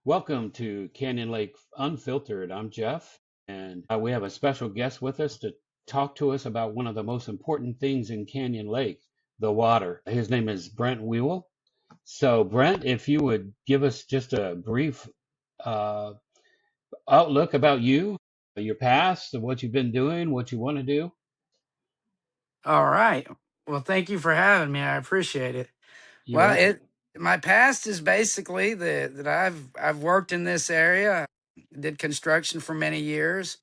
Welcome to Canyon Lake Unfiltered. I'm Jeff, and we have a special guest with us to talk to us about one of the most important things in Canyon Lake, the water. His name is Brent Wiewel. So, Brent, if you would give us just a brief uh, outlook about you, your past, what you've been doing, what you want to do. All right. Well, thank you for having me. I appreciate it. You're Well, welcome. it my past is basically that I've worked in this area, did construction for many years.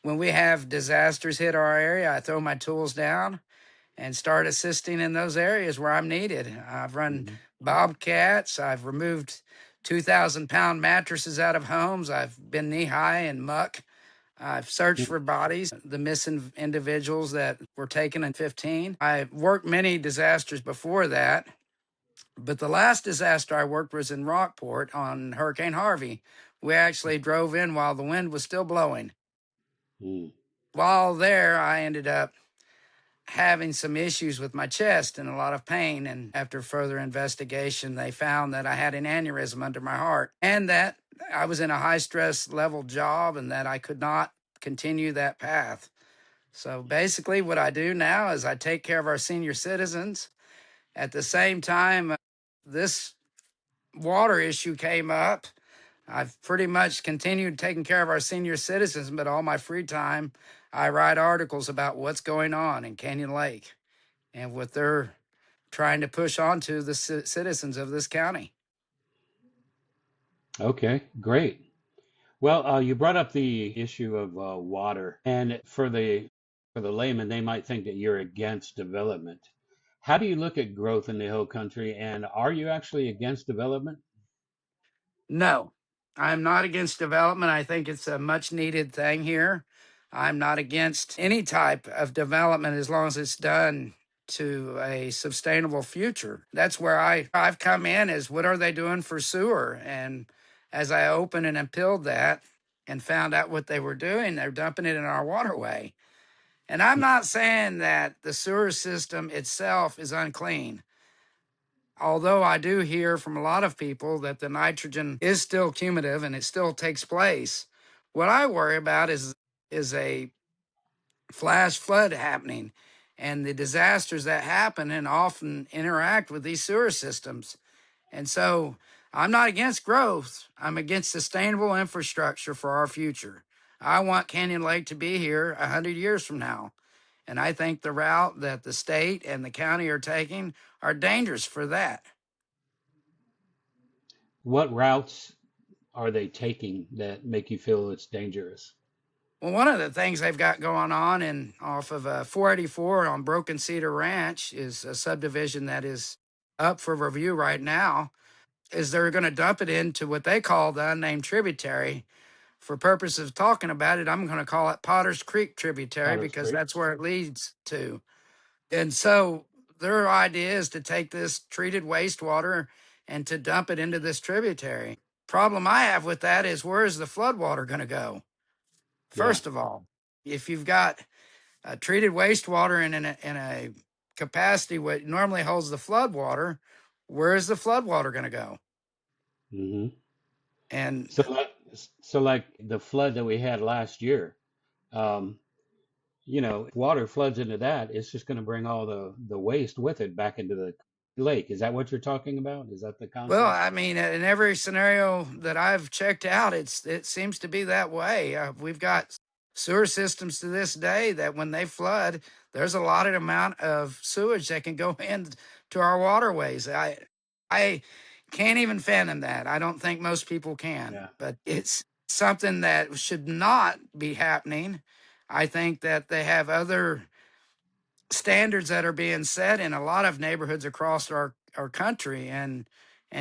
When we have disasters hit our area, I throw my tools down and start assisting in those areas where I'm needed. I've run Mhm. bobcats. I've removed 2,000-pound mattresses out of homes. I've been knee high in muck. I've searched for bodies, the missing individuals that were taken in 15. I worked many disasters before that, but the last disaster I worked was in Rockport on Hurricane Harvey. We actually drove in while the wind was still blowing. Mm. While there, I ended up having some issues with my chest and a lot of pain. And after further investigation, they found that I had an aneurysm under my heart and that I was in a high stress level job and that I could not continue that path. So basically, what I do now is I take care of our senior citizens. At the same time, this water issue came up. I've pretty much continued taking care of our senior citizens, but all my free time, I write articles about what's going on in Canyon Lake and what they're trying to push onto the citizens of this county. Okay, great. Well, you brought up the issue of water, and for the layman, they might think that you're against development. How do you look at growth in the hill country, and are you actually against development? No, I'm not against development. I think it's a much needed thing here. I'm not against any type of development as long as it's done to a sustainable future. That's where I've come in is what are they doing for sewer? And as I opened and appealed that and found out what they were doing, they're dumping it in our waterway. And I'm not saying that the sewer system itself is unclean. Although I do hear from a lot of people that the nitrogen is still cumulative and it still takes place, what I worry about is a flash flood happening and the disasters that happen and often interact with these sewer systems. And so I'm not against growth. I'm against sustainable infrastructure for our future. I want Canyon Lake to be here 100 years from now. And I think the route that the state and the county are taking are dangerous for that. What routes are they taking that make you feel it's dangerous? Well, one of the things they've got going on in off of 484 on Broken Cedar Ranch is a subdivision that is up for review right now. Is they're going to dump it into what they call the unnamed tributary. For purposes of talking about it, I'm going to call it Potter's Creek tributary Potter's because Creek? that's where it leads to. And so their idea is to take this treated wastewater and to dump it into this tributary. Problem I have with that is where is the floodwater going to go? Yeah. First of all, if you've got treated wastewater in a capacity what normally holds the floodwater, where is the floodwater going to go? Hmm. And So like, so like the flood that we had last year, um, water floods into that, it's just going to bring all the waste with it back into the lake. Is that what you're talking about? Is that the well, concept? I mean, in every scenario that I've checked out, it seems to be that way. We've got sewer systems to this day that when they flood, there's a lot of amount of sewage that can go into our waterways. I can't even fathom that. I don't think most people can, Yeah. but it's something that should not be happening. I think that they have other standards that are being set in a lot of neighborhoods across our country. And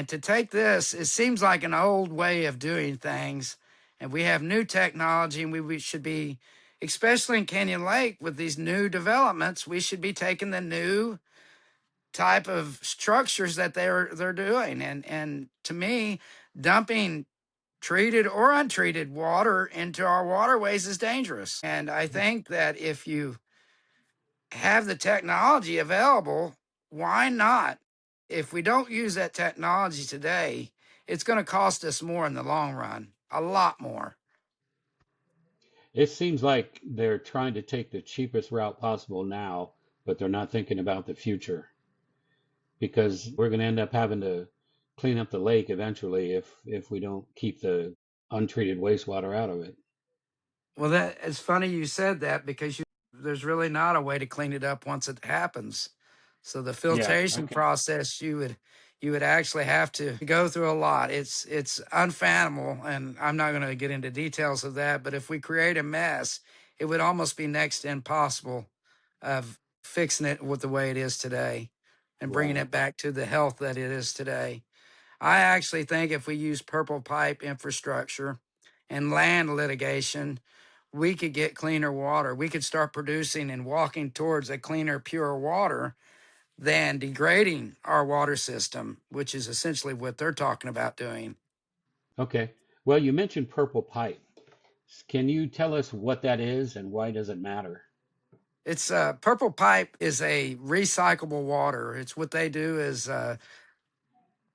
to take this, it seems like an old way of doing things. And we have new technology, and we should be, especially in Canyon Lake with these new developments, we should be taking the new type of structures that they're doing. And to me, dumping treated or untreated water into our waterways is dangerous. And I think that if you have the technology available, why not? If we don't use that technology today it's going to cost us more in the long run, a lot more. It seems like they're trying to take the cheapest route possible now, but they're not thinking about the future because we're going to end up having to clean up the lake eventually if we don't keep the untreated wastewater out of it. Well, that it's funny you said that because there's really not a way to clean it up once it happens. So the Yeah. filtration Okay. process, you would actually have to go through a lot. It's unfathomable, and I'm not going to get into details of that. But if we create a mess, it would almost be next to impossible of fixing it with the way it is today and bringing Right. it back to the health that it is today. I actually think if we use purple pipe infrastructure and land litigation, we could get cleaner water. We could start producing and walking towards a cleaner, pure water than degrading our water system, which is essentially what they're talking about doing. Okay. Well, you mentioned purple pipe. Can you tell us what that is and why does it matter? It's purple pipe is a recyclable water. It's what they do is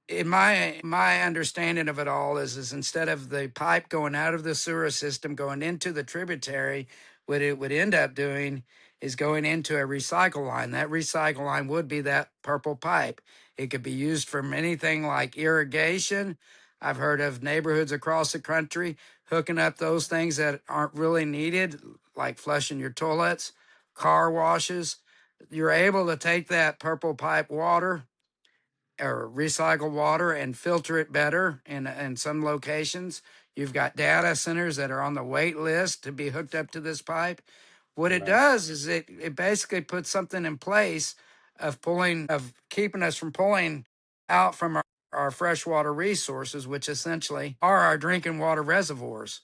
in my understanding of it all is instead of the pipe going out of the sewer system going into the tributary, what it would end up doing is going into a recycle line. That recycle line would be that purple pipe. It could be used for anything like irrigation. I've heard of neighborhoods across the country hooking up those things that aren't really needed, like flushing your toilets, car washes. You're able to take that purple pipe water or recycle water and filter it better in some locations. You've got data centers that are on the wait list to be hooked up to this pipe. What it Right. does is it basically puts something in place of keeping us from pulling out from our freshwater resources, which essentially are our drinking water reservoirs.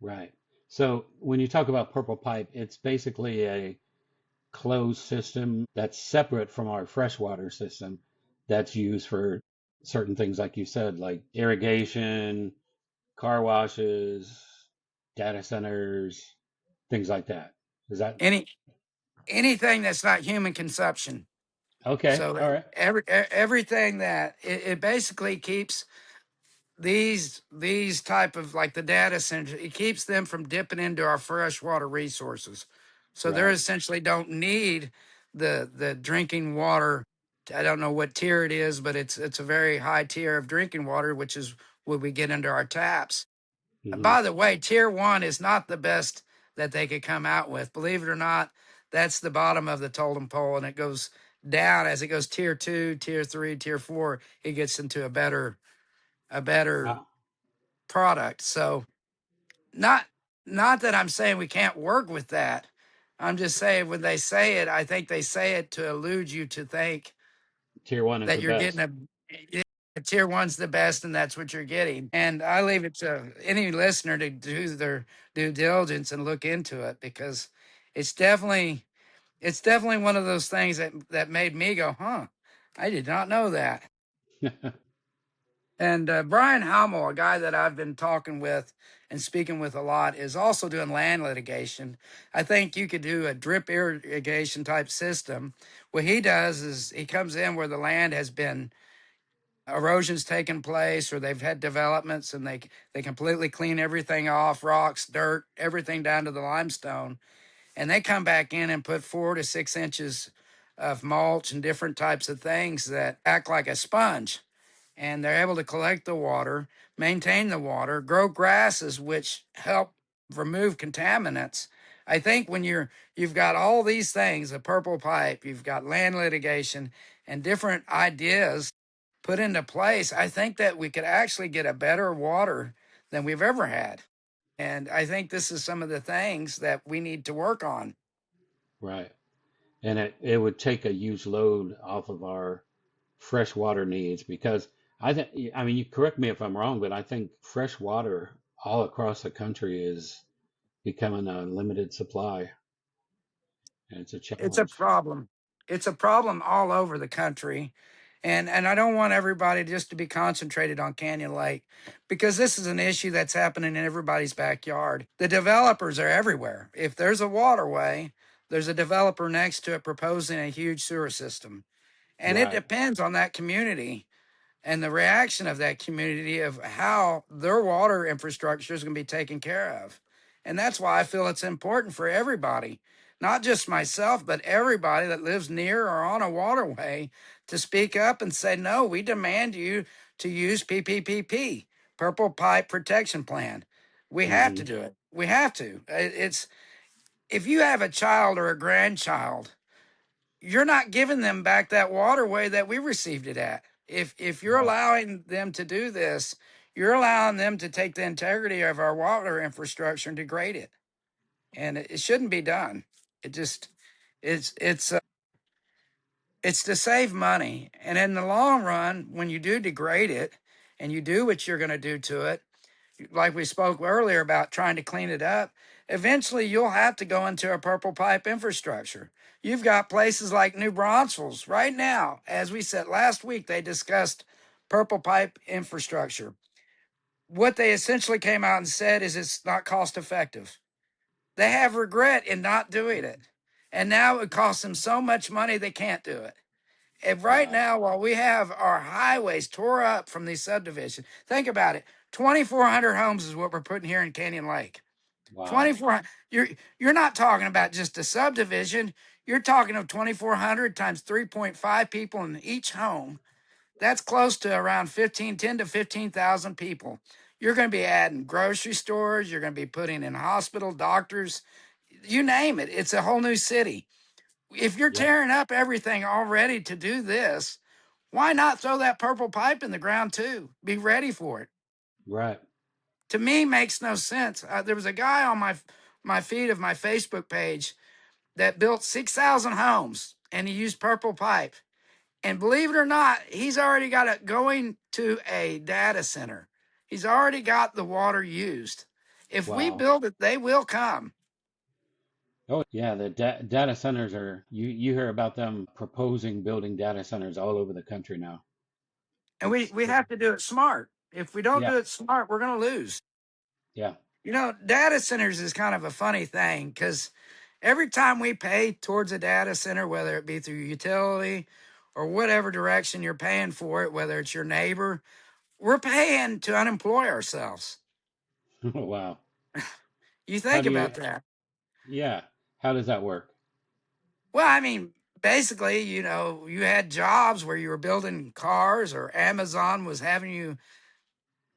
Right. So when you talk about purple pipe, it's basically a closed system that's separate from our freshwater system that's used for certain things, like you said, like irrigation, car washes, data centers, things like that. Is that Any anything that's not human consumption. okay? So All right. everything that it basically keeps these type of like the data centers, it keeps them from dipping into our freshwater resources, so they Right. essentially don't need the drinking water. I don't know what tier it is, but it's a very high tier of drinking water, which is what we get into our taps. Hmm. By the way, tier one is not the best that they could come out with, believe it or not. That's the bottom of the totem pole, and it goes down as it goes tier two, tier three, tier four. It gets into a better Wow. product. So not not that I'm saying we can't work with that. I'm just saying when they say it, I think they say it to elude you to think Tier one is that the you're getting best. a tier one's the best and that's what you're getting. And I leave it to any listener to do their due diligence and look into it because it's definitely it's definitely one of those things that made me go, huh, I did not know that. And Brian Hamill, a guy that I've been talking with and speaking with a lot, is also doing land litigation. I think you could do a drip irrigation type system. What he does is he comes in where the land has been erosion's taken place or they've had developments and they completely clean everything off, rocks, dirt, everything down to the limestone, and they come back in and put 4 to 6 inches of mulch and different types of things that act like a sponge, and they're able to collect the water, maintain the water, grow grasses which help remove contaminants. I think when you've got all these things, the purple pipe, you've got land litigation and different ideas put into place, I think that we could actually get a better water than we've ever had. And I think this is some of the things that we need to work on. Right. And it would take a huge load off of our freshwater needs because I think, I mean, you correct me if I'm wrong, but I think fresh water all across the country is becoming a limited supply, and it's a It's a challenge. problem. It's a problem all over the country. And I don't want everybody just to be concentrated on Canyon Lake because this is an issue that's happening in everybody's backyard. The developers are everywhere. If there's a waterway, there's a developer next to it proposing a huge sewer system. And it Right. depends on that community and the reaction of that community of how their water infrastructure is going to be taken care of. And that's why I feel it's important for everybody, not just myself, but everybody that lives near or on a waterway to speak up and say, no, we demand you to use PPPP, Purple Pipe Protection Plan. We have Hmm. to do it. We have to. It's if you have a child or a grandchild, you're not giving them back that waterway that we received it at. If you're Right. allowing them to do this, you're allowing them to take the integrity of our water infrastructure and degrade it. And it shouldn't be done. It just it's it's to save money. And in the long run, when you do degrade it and you do what you're going to do to it, like we spoke earlier about trying to clean it up, eventually you'll have to go into a purple pipe infrastructure. You've got places like New Braunfels right now. As we said last week, they discussed purple pipe infrastructure. What they essentially came out and said is it's not cost effective. They have regret in not doing it. And now it costs them so much money they can't do it. And right Wow. now, while we have our highways tore up from these subdivisions, think about it. 2,400 homes is what we're putting here in Canyon Lake. Wow. 2,400. You're not talking about just a subdivision. You're talking of 2,400 times 3.5 people in each home. That's close to around 10 to 15,000 people. You're going to be adding grocery stores. You're going to be putting in hospital, doctors, you name it. It's a whole new city. If you're Yep. tearing up everything already to do this, why not throw that purple pipe in the ground too? Be ready for it. Right. To me, makes no sense. There was a guy on my feed of my Facebook page that built 6,000 homes, and he used purple pipe. And believe it or not, he's already got it going to a data center. He's already got the water used. If we Wow. build it, they will come. Oh, yeah. The data centers are, you hear about them proposing building data centers all over the country now. And we have to do it smart. If we don't Yeah. do it smart, we're going to lose. Yeah. Data centers is kind of a funny thing because every time we pay towards a data center, whether it be through utility or whatever direction you're paying for it, whether it's your neighbor, we're paying to unemploy ourselves. Wow. You How think do about you, that. yeah. How does that work? Well, I mean, basically, you had jobs where you were building cars or Amazon was having you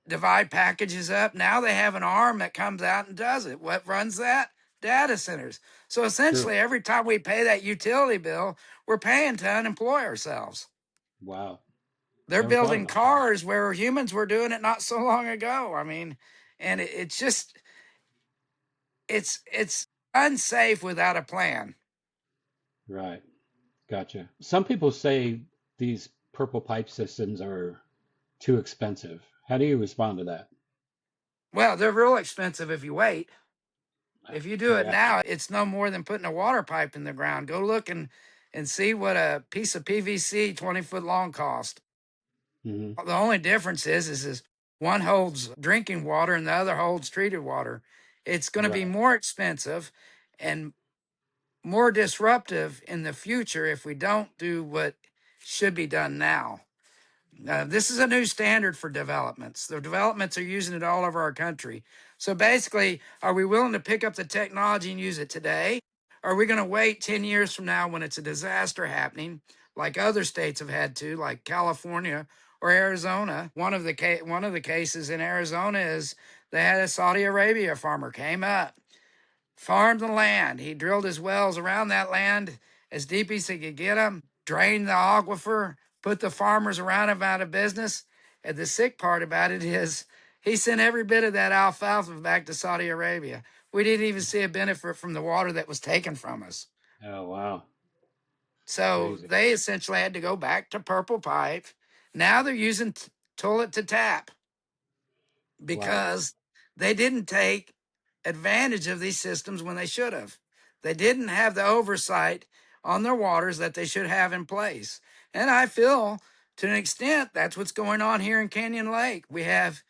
divide packages up. Now they have an arm that comes out and does it. What runs that? Data centers. So True. essentially, every time we pay that utility bill, we're paying to unemploy ourselves. Wow. They're Never thought building about that. cars where humans were doing it not so long ago. I mean, and it's just it's unsafe without a plan. Right. Gotcha. Some people say these purple pipe systems are too expensive. How do you respond to that? Well, they're real expensive if you wait. If you do it Yeah. now, it's no more than putting a water pipe in the ground. Go look and see what a piece of PVC 20-foot long cost. Hmm. The only difference is one holds drinking water and the other holds treated water. It's going to be Right. more expensive and more disruptive in the future if we don't do what should be done now. This is a new standard for developments. The developments are using it all over our country. So basically, are we willing to pick up the technology and use it today? Or are we going to wait 10 years from now when it's a disaster happening, like other states have had to, like California or Arizona? One of the cases in Arizona is they had a Saudi Arabia farmer came up, farmed the land. He drilled his wells around that land as deep as he could get them, drained the aquifer, put the farmers around him out of business. And the sick part about it is he sent every bit of that alfalfa back to Saudi Arabia. We didn't even see a benefit from the water that was taken from us. Oh, wow. So Crazy. they essentially had to go back to purple pipe. Now they're using toilet to tap Wow. because they didn't take advantage of these systems when they should have. They didn't have the oversight on their waters that they should have in place. And I feel to an extent that's what's going on here in Canyon Lake. We have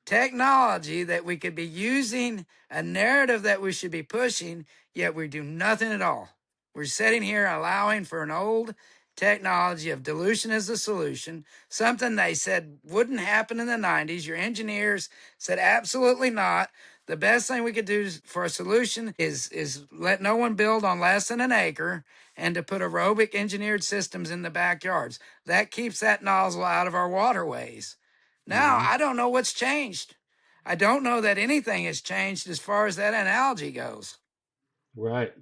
technology that we could be using, a narrative that we should be pushing, yet we do nothing at all. We're sitting here allowing for an old technology of dilution as the solution, something they said wouldn't happen in the 90s. Your engineers said absolutely not. The best thing we could do for a solution is let no one build on less than an acre and to put aerobic engineered systems in the backyards. That keeps that nozzle out of our waterways. Now, Hmm. I don't know what's changed. I don't know that anything has changed as far as that analogy goes. Right.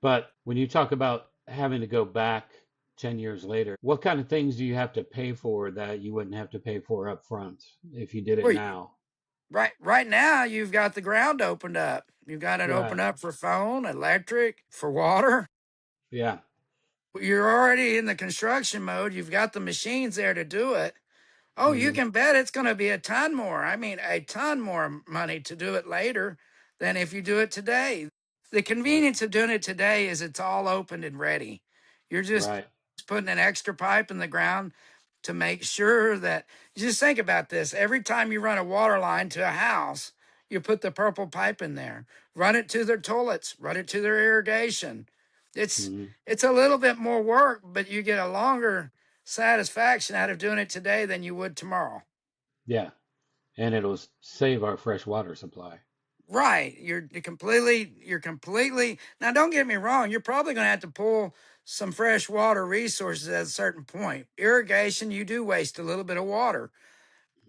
But when you talk about having to go back 10 years later, what kind of things do you have to pay for that you wouldn't have to pay for up front if you did it Well, now? right now you've got the ground opened up. You've got it open Right. up for phone, electric, for water. Yeah. You're already in the construction mode. You've got the machines there to do it. Oh, you Hmm. can bet it's going to be a ton more. I mean, a ton more money to do it later than if you do it today. The convenience of doing it today is it's all opened and ready. You're just Right. putting an extra pipe in the ground to make sure that, just think about this. Every time you run a water line to a house, you put the purple pipe in there, run it to their toilets, run it to their irrigation. It's Hmm. it's a little bit more work, but you get a longer satisfaction out of doing it today than you would tomorrow. Yeah. And it'll save our fresh water supply. Right. You're completely now don't get me wrong, you're probably gonna have to pull some fresh water resources at a certain point. Irrigation, you do waste a little bit of water.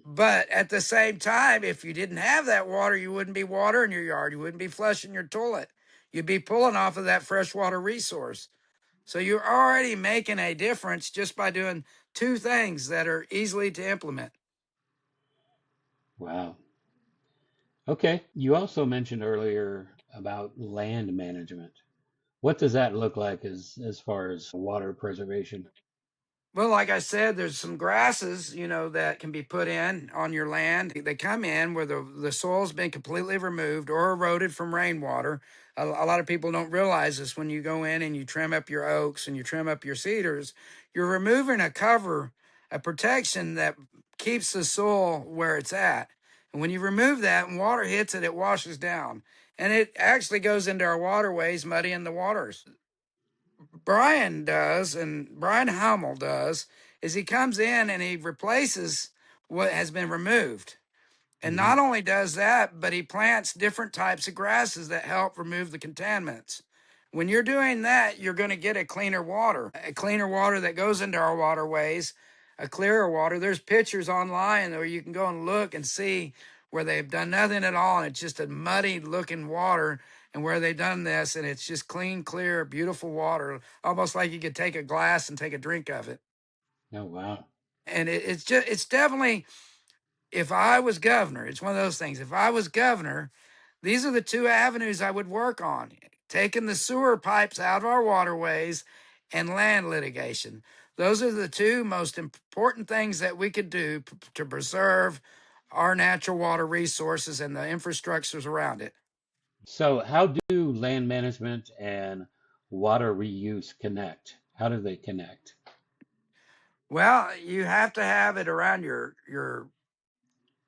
But at the same time, if you didn't have that water, you wouldn't be watering your yard. You wouldn't be flushing your toilet. You'd be pulling off of that freshwater resource. So you're already making a difference just by doing two things that are easily to implement. Wow. Okay. You also mentioned earlier about land management. What does that look like as far as water preservation? Well, like I said, there's some grasses, that can be put in on your land. They come in where the soil's been completely removed or eroded from rainwater. A lot of people don't realize this when you go in and you trim up your oaks and you trim up your cedars, you're removing a cover, a protection that keeps the soil where it's at. And when you remove that and water hits it, it washes down. And it actually goes into our waterways, muddying the waters. Brian does, and Brian Hummel does, is he comes in and he replaces what has been removed. And not Hmm. only does that, but he plants different types of grasses that help remove the contaminants. When you're doing that, you're going to get a cleaner water that goes into our waterways, a clearer water. There's pictures online where you can go and look and see where they've done nothing at all and it's just a muddy looking water, and where they've done this and it's just clean, clear, beautiful water, almost like you could take a glass and take a drink of it. Oh, wow. And it's definitely, if I was governor, it's one of those things. If I was governor, these are the two avenues I would work on: taking the sewer pipes out of our waterways and land litigation. Those are the two most important things that we could do to preserve our natural water resources and the infrastructures around it. So, how do land management and water reuse connect? How do they connect? Well, you have to have it around your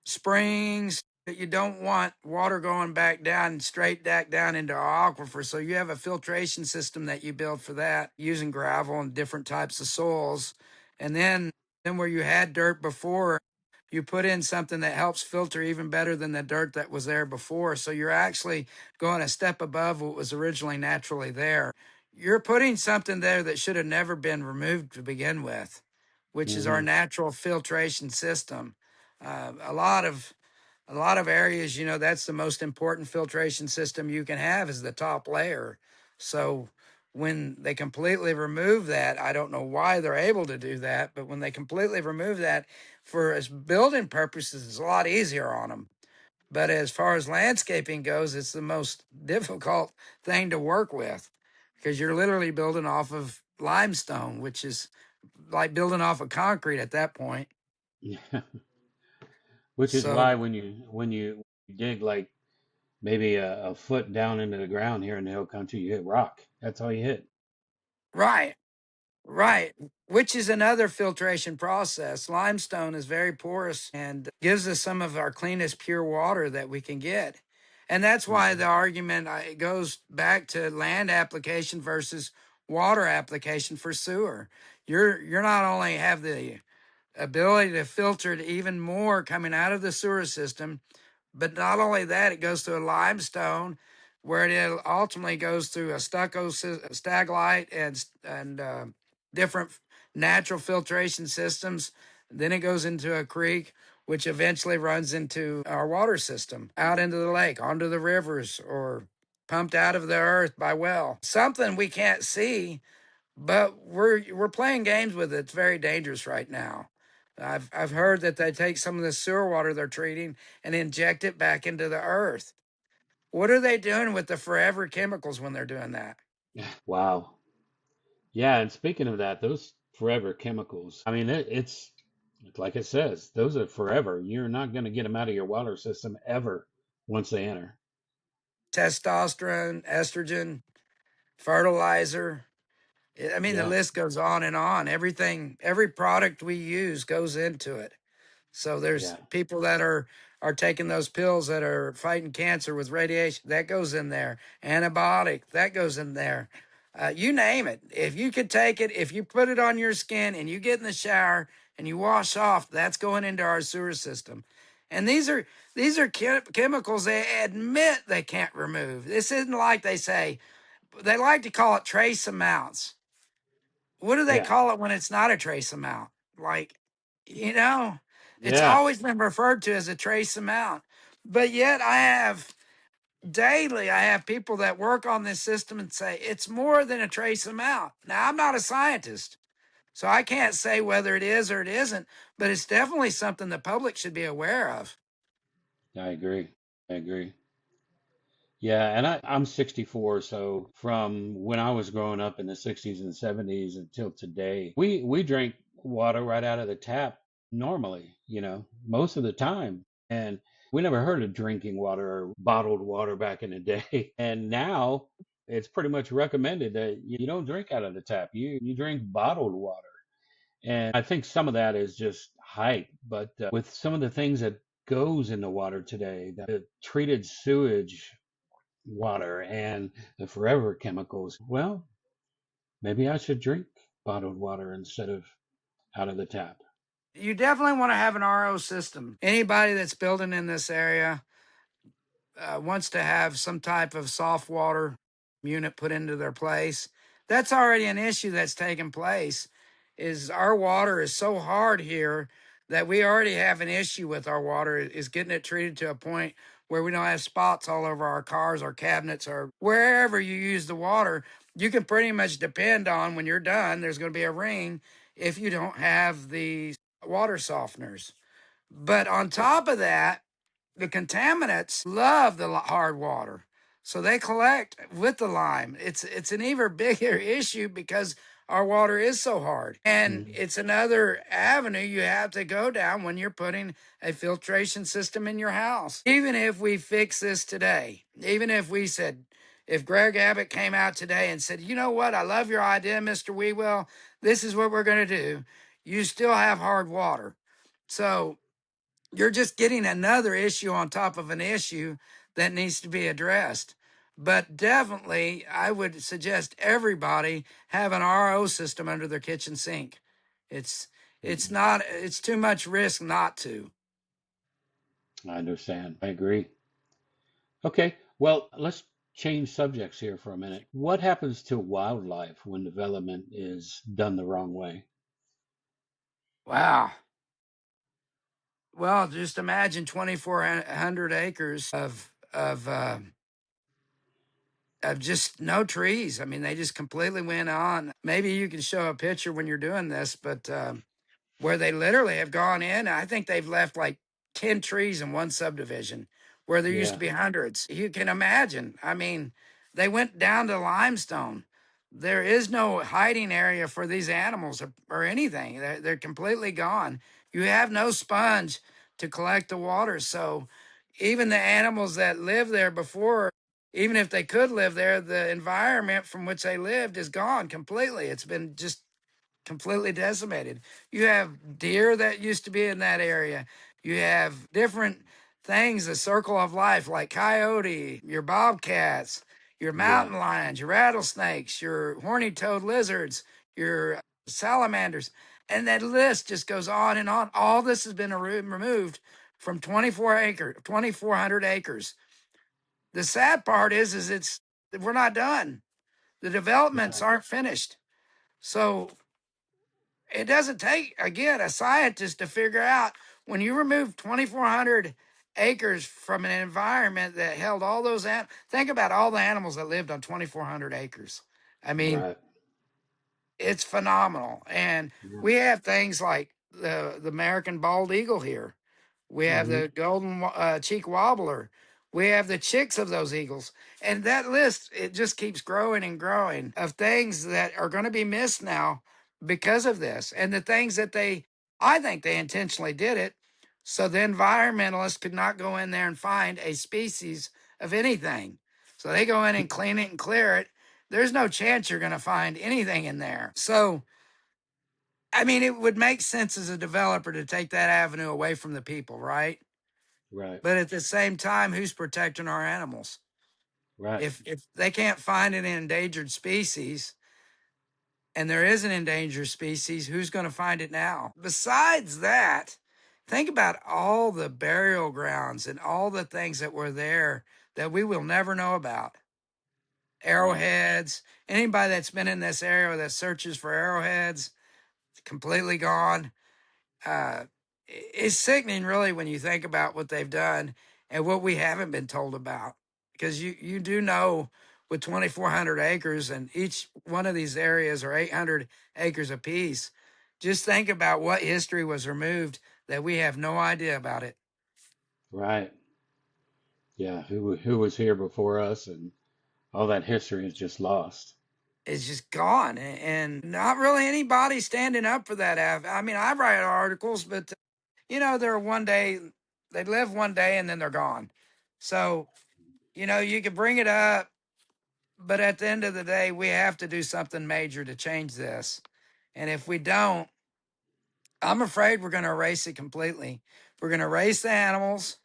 springs. You don't want water going back down, straight back down into our aquifer. So you have a filtration system that you build for that using gravel and different types of soils. And then where you had dirt before, you put in something that helps filter even better than the dirt that was there before. So you're actually going a step above what was originally naturally there. You're putting something there that should have never been removed to begin with, which is our Hmm. natural filtration system. A lot of areas, that's the most important filtration system you can have is the top layer. So when they completely remove that, I don't know why they're able to do that, but when they completely remove that for as building purposes, it's a lot easier on them. But as far as landscaping goes, it's the most difficult thing to work with because you're literally building off of limestone, which is like building off of concrete at that point. Which is So, why when you dig like maybe a foot down into the ground here in the hill country, you hit rock. That's all you hit. right. Right, which is another filtration process. Limestone is very porous and gives us some of our cleanest pure water that we can get. And that's why Hmm. the argument it goes back to land application versus water application for sewer. You're not only have the ability to filter it even more coming out of the sewer system, but not only that, it goes through a limestone where it ultimately goes through a stucco staglite and different natural filtration systems. Then it goes into a creek, which eventually runs into our water system, out into the lake, onto the rivers, or pumped out of the earth by well. Something we can't see, but we're playing games with it. It's very dangerous right now. I've heard that they take some of the sewer water they're treating and inject it back into the earth. What are they doing with the forever chemicals when they're doing that? Wow. Yeah, and speaking of that, those forever chemicals, I mean, it's like it says, those are forever. You're not going to get them out of your water system ever once they enter. Testosterone, estrogen, fertilizer. I mean, the Yeah, list goes on and on. Everything, every product we use goes into it. So there's yeah, people that are taking those pills that are fighting cancer with radiation. That goes in there. Antibiotic that goes in there. You name it. If you could take it, if you put it on your skin and you get in the shower and you wash off, that's going into our sewer system. And these are chemicals they admit they can't remove. This isn't like they say. They like to call it trace amounts. What do they yeah, call it when it's not a trace amount? Like, you know, it's yeah, always been referred to as a trace amount. But yet I have people that work on this system and say it's more than a trace amount. Now, I'm not a scientist, so I can't say whether it is or it isn't, but it's definitely something the public should be aware of. I agree. I agree. Yeah, and I'm 64, so from when I was growing up in the 60s and 70s until today, we drank water right out of the tap normally, most of the time. And we never heard of drinking water or bottled water back in the day. And now it's pretty much recommended that you don't drink out of the tap. You drink bottled water. And I think some of that is just hype, but with some of the things that goes in the water today, the treated sewage water and the forever chemicals. Well, maybe I should drink bottled water instead of out of the tap. You definitely want to have an RO system. Anybody that's building in this area wants to have some type of soft water unit put into their place. That's already an issue that's taken place. Is our water is so hard here that we already have an issue with our water is getting it treated to a point where we don't have spots all over our cars, our cabinets, or wherever you use the water. You can pretty much depend on when you're done, there's going to be a ring if you don't have the water softeners. But on top of that, the contaminants love the hard water, so they collect with the lime. It's an even bigger issue because our water is so hard, and Mhm. it's another avenue you have to go down when you're putting a filtration system in your house. Even if we fix this today, even if we said, if Greg Abbott came out today and said, you know what, I love your idea, Mr. Wiewel, this is what we're going to do, you still have hard water. So you're just getting another issue on top of an issue that needs to be addressed. But definitely, I would suggest everybody have an RO system under their kitchen sink. It's it's Mhm. not it's too much risk not to. I understand. I agree. Okay, well, let's change subjects here for a minute. What happens to wildlife when development is done the wrong way? Wow. Well, just imagine 2,400 acres of just no trees. I mean, they just completely went on. Maybe you can show a picture when you're doing this, but where they literally have gone in. I think they've left like 10 trees in one subdivision where there used to Yeah, be hundreds. You can imagine. I mean, they went down to limestone. There is no hiding area for these animals or anything. They're completely gone. You have no sponge to collect the water. So even the animals that lived there before, even if they could live there, the environment from which they lived is gone completely. It's been just completely decimated. You have deer that used to be in that area. You have different things, the circle of life, like coyote, your bobcats. your Yeah. mountain lions, your rattlesnakes, your horny toad lizards, your salamanders. And that list just goes on and on. All this has been removed from 2,400 acres. The sad part is we're not done. The developments Right. aren't finished. So it doesn't take, again, a scientist to figure out when you remove 2,400 acres from an environment that held all those think about all the animals that lived on 2,400 acres. I mean, Right. it's phenomenal. And Yeah. we have things like the American bald eagle here. We have Hmm. the golden cheek wobbler. We have the chicks of those eagles. And that list, it just keeps growing and growing of things that are going to be missed now because of this. And the things that I think they intentionally did it so the environmentalists could not go in there and find a species of anything. So they go in and clean it and clear it. There's no chance you're going to find anything in there. So, I mean, it would make sense as a developer to take that avenue away from the people, right? Right. But at the same time, who's protecting our animals? Right. If they can't find an endangered species and there is an endangered species, who's going to find it now? Besides that, think about all the burial grounds and all the things that were there that we will never know about. Yeah. Arrowheads, anybody that's been in this area that searches for arrowheads, completely gone. uh, it's sickening, really, when you think about what they've done and what we haven't been told about. Because you do know with 2,400 acres, and each one of these areas are 800 acres apiece. Just think about what history was removed that we have no idea about it. Right. Yeah. Who was here before us, and all that history is just lost. It's just gone, and not really anybody standing up for that. I mean, I write articles, but they're one day, they live one day and then they're gone. So you can bring it up, but at the end of the day, we have to do something major to change this. And if we don't, I'm afraid we're going to erase it completely. We're going to erase the animals.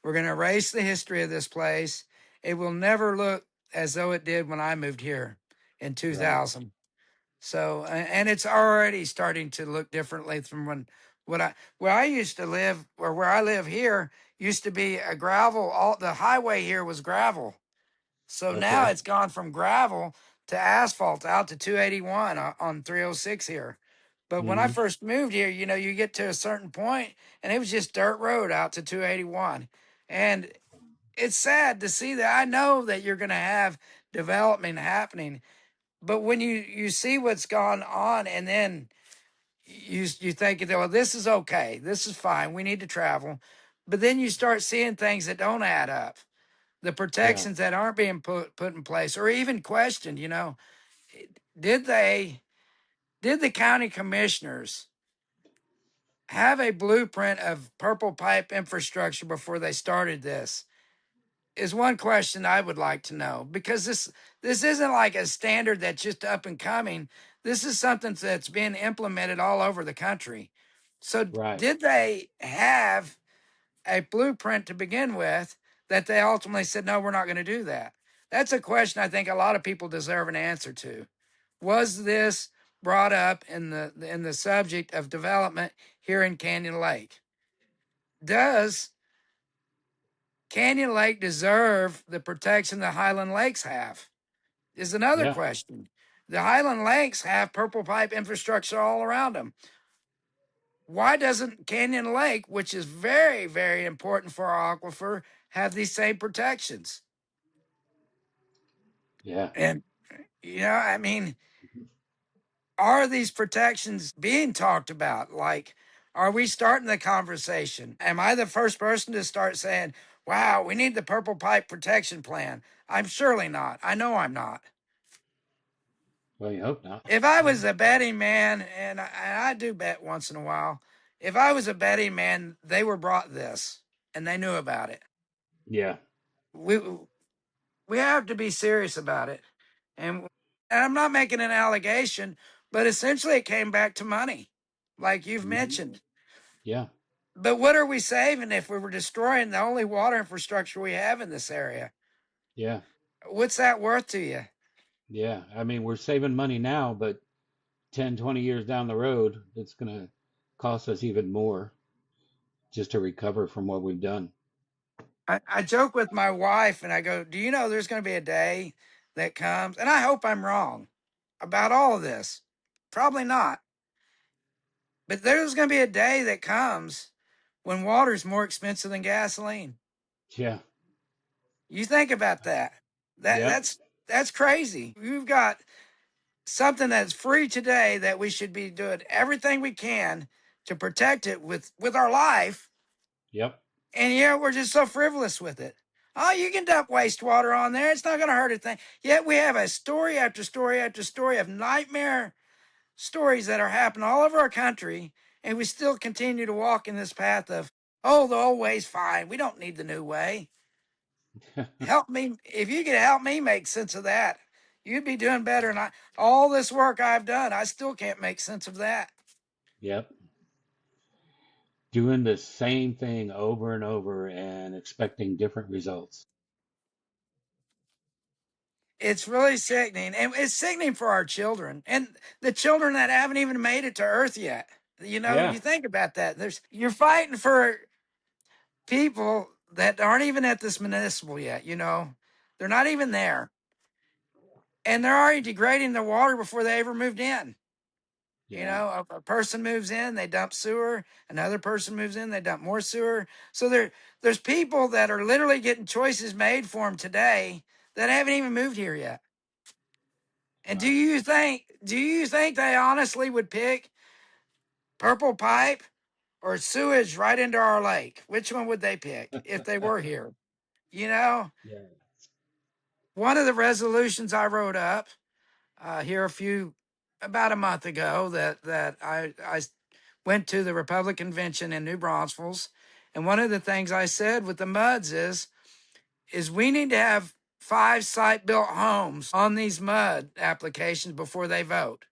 We're going to erase the history of this place. It will never look as though it did when I moved here in Right. 2000. So, and it's already starting to look differently from where I used to live, or where I live here used to be a gravel. All the highway here was gravel. So now Okay. it's gone from gravel to asphalt out to 281 on 306 here. But when I Hmm. first moved here, you get to a certain point and it was just dirt road out to 281. And it's sad to see that. I know that you're going to have development happening, but when you see what's gone on, and then you think that, well, this is okay, this is fine, we need to travel, but then you start seeing things that don't add up, the Yeah. protections that aren't being put in place or even questioned. Did they did the county commissioners have a blueprint of purple pipe infrastructure before they started this? Is one question I would like to know, because this isn't like a standard that's just up and coming. This is something that's being implemented all over the country. So Right. did they have a blueprint to begin with that they ultimately said, no, we're not going to do that? That's a question I think a lot of people deserve an answer to. Was this brought up in the subject of development here in Canyon Lake? Does Canyon Lake deserve the protection the Highland Lakes have? Is another Yeah. question. The Highland Lakes have purple pipe infrastructure all around them. Why doesn't Canyon Lake, which is very, very important for our aquifer, have these same protections? Yeah. And, I mean, are these protections being talked about? Like, are we starting the conversation? Am I the first person to start saying, wow, we need the purple pipe protection plan? I'm surely not. I know I'm not. Well, you hope not. If I was a betting man, and I do bet once in a while, if I was a betting man, they were brought this and they knew about it. Yeah. We we have to be serious about it. And I'm not making an allegation, but essentially it came back to money, like you've Hmm. mentioned. Yeah. But what are we saving if we were destroying the only water infrastructure we have in this area? Yeah. What's that worth to you? Yeah, I mean, we're saving money now, but 10, 20 years down the road, it's going to cost us even more just to recover from what we've done. I joke with my wife and I go, do you know there's going to be a day that comes, and I hope I'm wrong about all of this. Probably not. But there's going to be a day that comes when water's more expensive than gasoline. Yeah. You think about that. That Yep. that's that's crazy. We've got something that's free today that we should be doing everything we can to protect it with our life, Yep. and yeah, we're just so frivolous with it. Oh, you can dump wastewater on there. It's not going to hurt a thing. Yet we have a story after story after story of nightmare stories that are happening all over our country, and we still continue to walk in this path of, oh, the old way's fine. We don't need the new way. Help me. If you could help me make sense of that, you'd be doing better. And all this work I've done, I still can't make sense of that. Yep. Doing the same thing over and over and expecting different results. It's really sickening. And it's sickening for our children and the children that haven't even made it to Earth yet. You know, Yeah. you think about that. You're fighting for people that aren't even at this municipal yet, you know. They're not even there. And they're already degrading the water before they ever moved in. You Yeah. know, a person moves in, they dump sewer. Another person moves in, they dump more sewer. So there's people that are literally getting choices made for them today that haven't even moved here yet. And do Wow. you think do you think they honestly would pick purple pipe or sewage right into our lake? Which one would they pick if they were here? You know, Yeah. one of the resolutions I wrote up here about a month ago that I went to the Republican convention in New Braunfels, and one of the things I said with the MUDs is we need to have 5 site built homes on these MUD applications before they vote.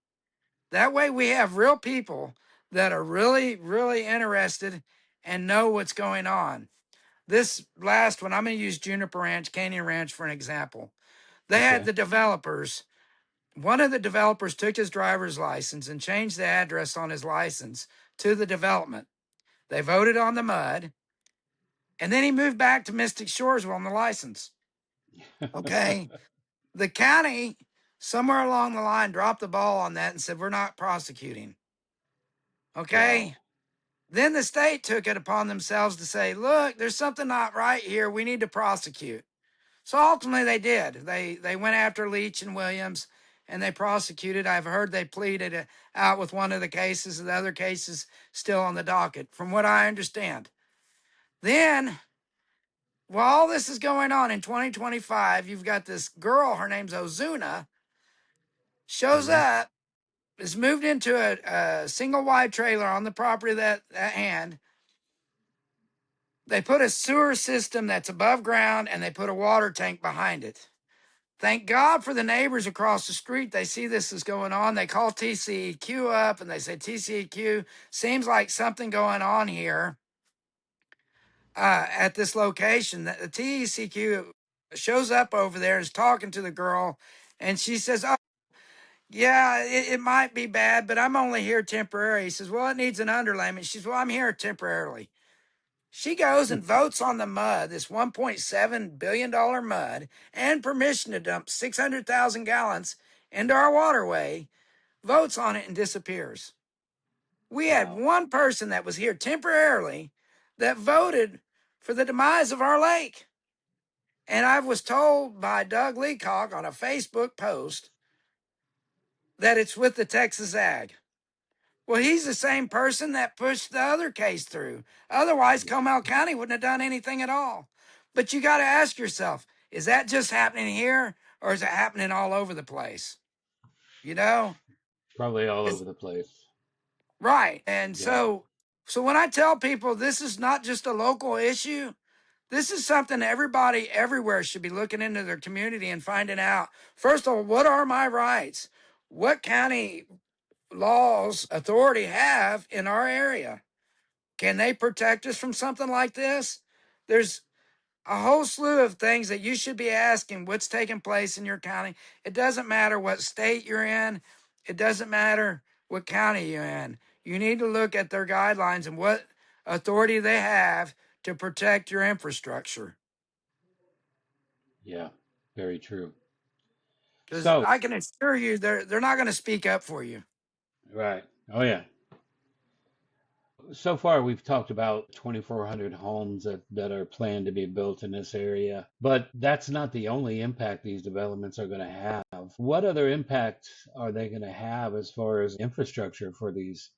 That way we have real people that are really, really interested and know what's going on. This last one, I'm going to use Juniper Ranch, Canyon Ranch for an example. They had Okay. the developers. One of the developers took his driver's license and changed the address on his license to the development. They voted on the MUD, and then he moved back to Mystic Shores on the license. Okay. The county, somewhere along the line, dropped the ball on that and said, we're not prosecuting. Okay. Wow. Then the state took it upon themselves to say, look, there's something not right here. We need to prosecute. So ultimately they did. They went after Leach and Williams and they prosecuted. I've heard they pleaded out with one of the cases, and the other cases still on the docket, from what I understand. Then, while all this is going on in 2025, you've got this girl, her name's Ozuna, shows Hmm. up, is moved into a single wide trailer on the property that hand. They put a sewer system that's above ground and they put a water tank behind it. Thank God for the neighbors across the street. They see this is going on. They call TCEQ up and they say, TCEQ, seems like something going on here at this location. The TCEQ shows up over there, is talking to the girl, and she says, oh, yeah, it might be bad, but I'm only here temporarily. He says, well, it needs an underlayment. She says, well, I'm here temporarily. She goes and votes on the MUD, this $1.7 billion MUD, and permission to dump 600,000 gallons into our waterway, votes on it and disappears. We had Wow. one person that was here temporarily that voted for the demise of our lake. And I was told by Doug Leacock on a Facebook post that it's with the Texas Ag. Well, he's the same person that pushed the other case through. Otherwise, Yeah. Comal County wouldn't have done anything at all. But you got to ask yourself, is that just happening here or is it happening all over the place? You know? Probably all over It's the place. right. And Yeah. so when I tell people this is not just a local issue, this is something everybody everywhere should be looking into their community and finding out. First of all, what are my rights? What county laws authority have in our area? Can they protect us from something like this? There's a whole slew of things that you should be asking what's taking place in your county. It doesn't matter what state you're in, it doesn't matter what county you're in. You need to look at their guidelines and what authority they have to protect your infrastructure. Yeah, very true. Because So, I can assure you, they're not going to speak up for you. right. Oh, yeah. So far, we've talked about 2,400 homes that are planned to be built in this area, but that's not the only impact these developments are going to have. What other impacts are they going to have as far as infrastructure for these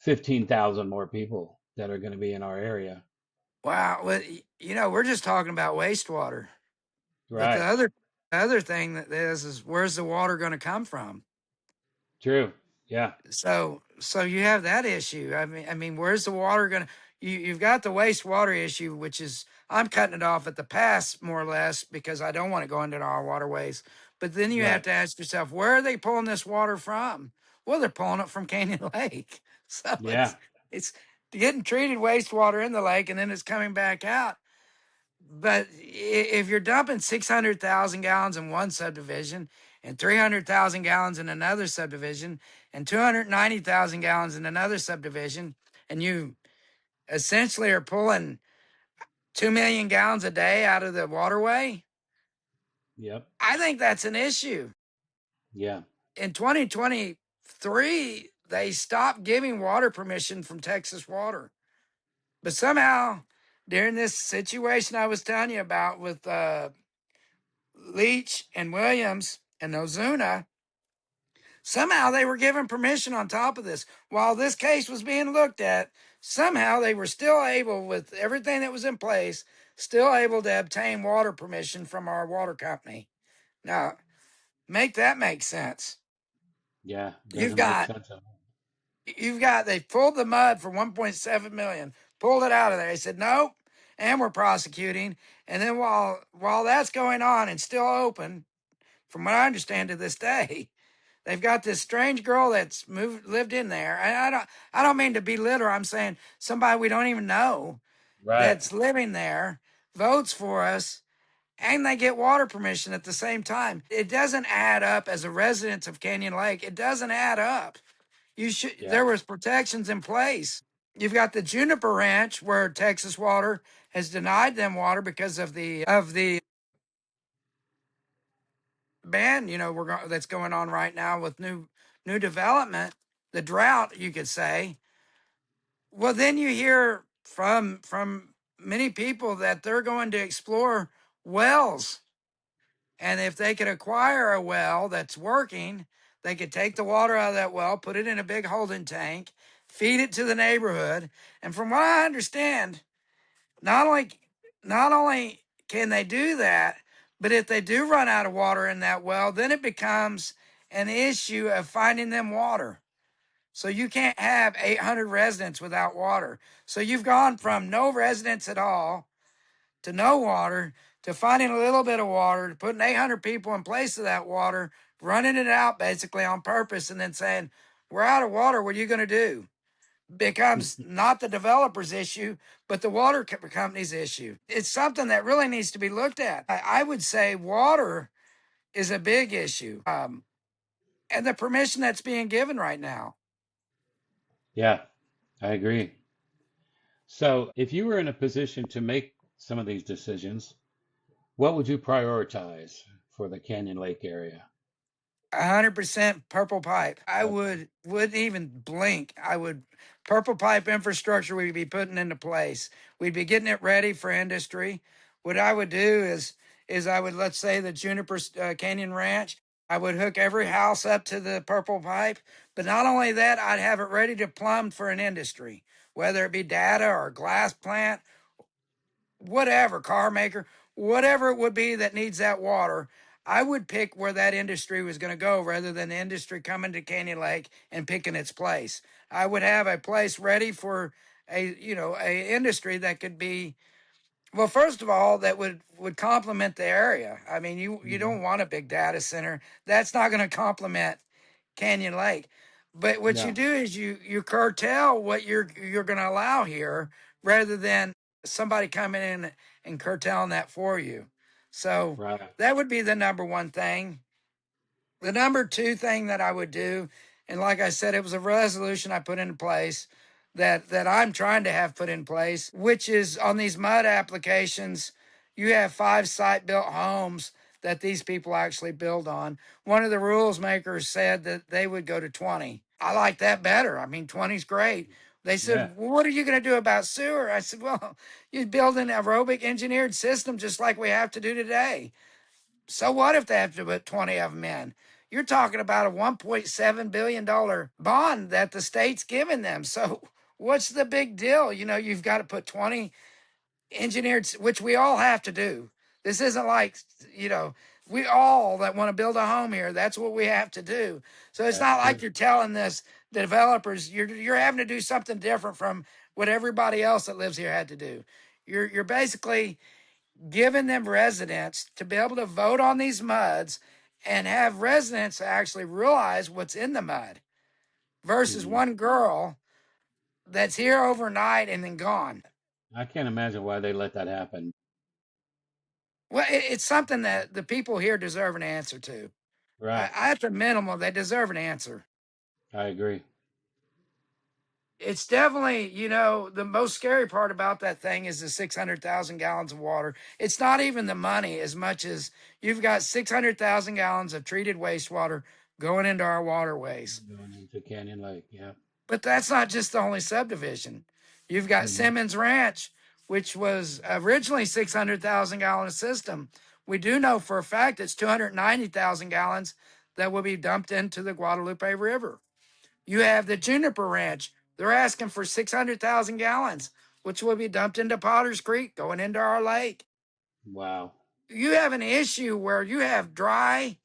15,000 more people that are going to be in our area? Wow, well, we're just talking about wastewater, but the Right. other thing that is where's the water going to come from? True. Yeah. So you have that issue. I mean, where's the water going to? You've got the wastewater issue, which is I'm cutting it off at the pass more or less because I don't want to go into our waterways. But then you have Right. to ask yourself, where are they pulling this water from? Well, they're pulling it from Canyon Lake, so Yeah. it's getting treated wastewater in the lake, and then it's coming back out. But if you're dumping 600,000 gallons in one subdivision and 300,000 gallons in another subdivision and 290,000 gallons in another subdivision, and you essentially are pulling 2 million gallons a day out of the waterway, Yep. I think that's an issue. Yeah. In 2023, they stopped giving water permission from Texas Water. But somehow, during this situation I was telling you about with Leach and Williams and Ozuna, somehow they were given permission on top of this. While this case was being looked at, somehow they were still able, with everything that was in place, still able to obtain water permission from our water company. Now, make that make sense. Yeah. You've Doesn't make got, sense at all. they pulled the mud for 1.7 million, pulled it out of there. They said, nope, and we're prosecuting. And then while that's going on and still open, from what I understand to this day, they've got this strange girl that's lived in there. And I don't mean to belittle her. I'm saying somebody we don't even know Right. that's living there votes for us and they get water permission at the same time. It doesn't add up as a resident of Canyon Lake. It doesn't add up. Yeah. There was protections in place. You've got the Juniper Ranch where Texas Water has denied them water because of the ban, that's going on right now with new development, the drought, you could say. Well, then you hear from many people that they're going to explore wells, and if they could acquire a well that's working, they could take the water out of that well, put it in a big holding tank, feed it to the neighborhood, and from what I understand, not only not only can they do that, but if they do run out of water in that well, then it becomes an issue of finding them water. So you can't have 800 residents without water. So you've gone from no residents at all to no water to finding a little bit of water, to putting 800 people in place of that water, running it out basically on purpose, and then saying, we're out of water. What are you going to do? Becomes not the developer's issue, but the water company's issue. It's something that really needs to be looked at. I would say water is a big issue, and the permission that's being given right now. Yeah. I agree. So, if you were in a position to make some of these decisions, what would you prioritize for the Canyon Lake area? 100% purple pipe. I Okay. wouldn't even blink. I would purple pipe infrastructure we'd be putting into place. We'd be getting it ready for industry. What I would do is I would, let's say, the Juniper Canyon Ranch. I would hook every house up to the purple pipe, but not only that, I'd have it ready to plumb for an industry, whether it be data or glass plant, whatever, car maker, whatever it would be that needs that water. I would pick where that industry was going to go rather than the industry coming to Canyon Lake and picking its place. I would have a place ready for a industry that could be, well, first of all, that would complement the area. I mean, you Hmm. don't want a big data center. That's not going to complement Canyon Lake. But what you No. do is you curtail what you're going to allow here rather than somebody coming in and curtailing that for you. So Right. that would be the number one thing. The number two thing that I would do, and like I said, it was a resolution I put into place that I'm trying to have put in place, which is on these mud applications, you have 5 site built homes that these people actually build on. One of the rules makers said that they would go to 20. I like that better. I mean, 20 is great. They Yeah. said, well, what are you going to do about sewer? I said, well, you build an aerobic engineered system just like we have to do today. So what if they have to put 20 of them in? You're talking about a $1.7 billion bond that the state's giving them. So what's the big deal? You know, you've got to put 20 engineered, which we all have to do. This isn't like, you know, we all that want to build a home here, that's what we have to do. So it's That's not like true. you're telling this the developers, you're having to do something different from what everybody else that lives here had to do. You're basically giving them residents to be able to vote on these muds and have residents actually realize what's in the mud versus Hmm. one girl that's here overnight and then gone. I can't imagine why they let that happen. Well, it's something that the people here deserve an answer to. Right. At the minimum, they deserve an answer. I agree. It's definitely, you know, the most scary part about that thing is the 600,000 gallons of water. It's not even the money as much as you've got 600,000 gallons of treated wastewater going into our waterways. Going into Canyon Lake. Yeah. But that's not just the only subdivision. You've got Hmm. Simmons Ranch, which was originally 600,000 gallon system. We do know for a fact it's 290,000 gallons that will be dumped into the Guadalupe River. You have the Juniper Ranch. They're asking for 600,000 gallons, which will be dumped into Potter's Creek, going into our lake. Wow. You have an issue where you have dry